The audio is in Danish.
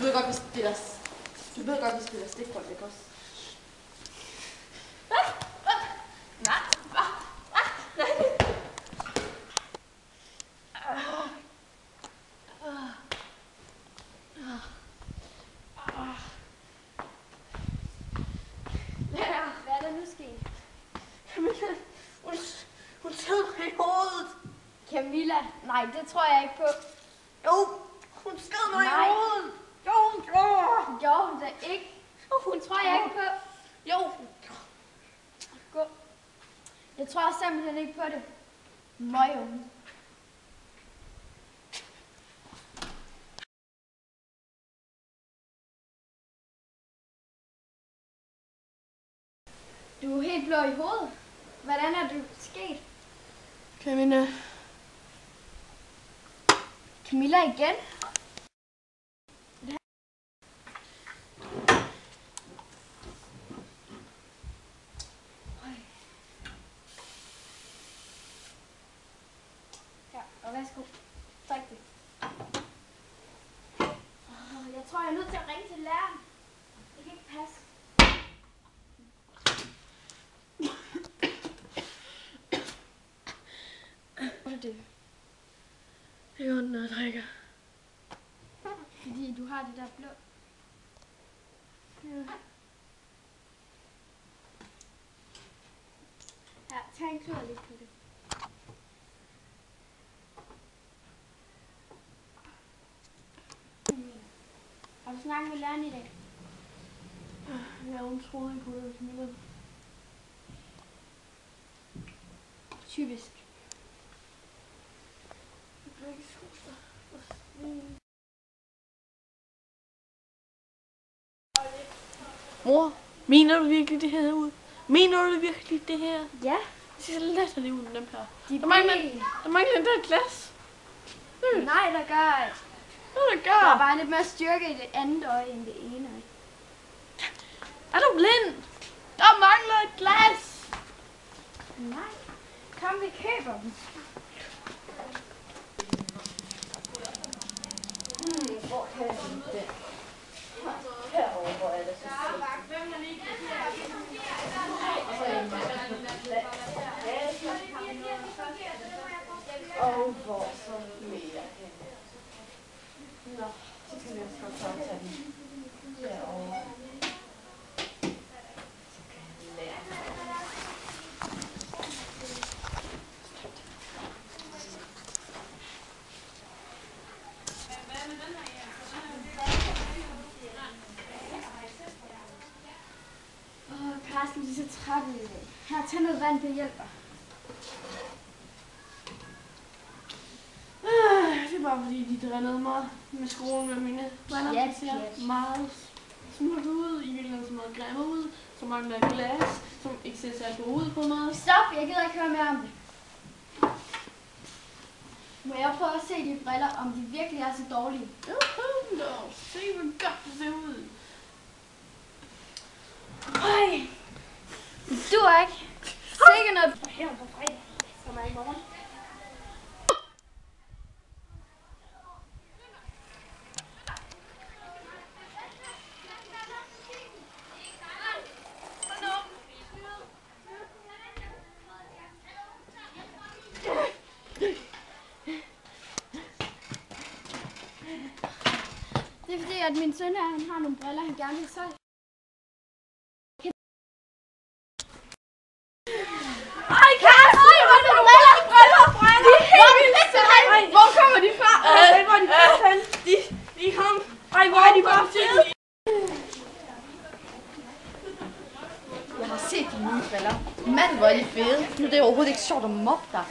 ved godt, vi spiller stikbold, ikke også? Nej. Hvad er der nu sket? Hun skød mig i hovedet. Camilla, nej, det tror jeg ikke på. Jo, hun skød mig i hovedet. Jo, hun gjorde. Jo, hun da ikke. Hun tror jeg ikke på. Jo. Gå. Jeg tror simpelthen ikke på det. Møgunge. Du er helt blå i hovedet. Hvordan er det sket? Camilla igen? Ja, og værsgo. Tak det. Jeg tror, jeg er nødt til at ringe til læreren. Det kan ikke passe. Det er ondt, når jeg drikker. Fordi du har det der blå. Ja. Ja, tag en klud lidt på det. Har du snakket med læreren i dag? Ja, hun troede ikke på det, Camilla. Typisk. Mor, mener du virkelig det her ud? Mener du virkelig det her? Ja. Det ser latterligt ud med dem her. Der mangler den der glas. Nej, der gør ikke. Der er bare lidt mere styrke i det andet øje end det ene øje. Er du blind? Der mangler et glas. Nej. Kom, vi køber dem. Hvor kan jeg finde den? Herovre, hvor er det så sødt. Og så en masse glas. Og hvor så mere hen. Nå, så kan vi også godt tage den derovre. Så kan jeg lære. Karsten, du er så træt i dag. Her, tag noget vand, det hjælper. Det er bare fordi, de drillede mig med skolen med mine venner. Ja, Det ser meget smurt ud, i virkeligheden så meget grimme ud, så mangler glas, som ikke ser særlig god ud på mig. Stop, jeg gider ikke høre mere om det. Må jeg prøve at se de briller, om de virkelig er så dårlige? Se hvor godt det ser ud. Øj, du er ikke. Sikke noget på her på fredag. Som er i morgen. Det er fordi, at min søn her, han har nogle briller, han gerne vil solgt. Ej, Karsten! Ej, hvor er det briller! Hvor kommer de fra? Hvor er de fra? De kom. Ej, hvor er de bare fede! Jeg har set de nye briller. Mand, hvor er de fede. Nu er det overhovedet ikke sjovt at mobbe dig.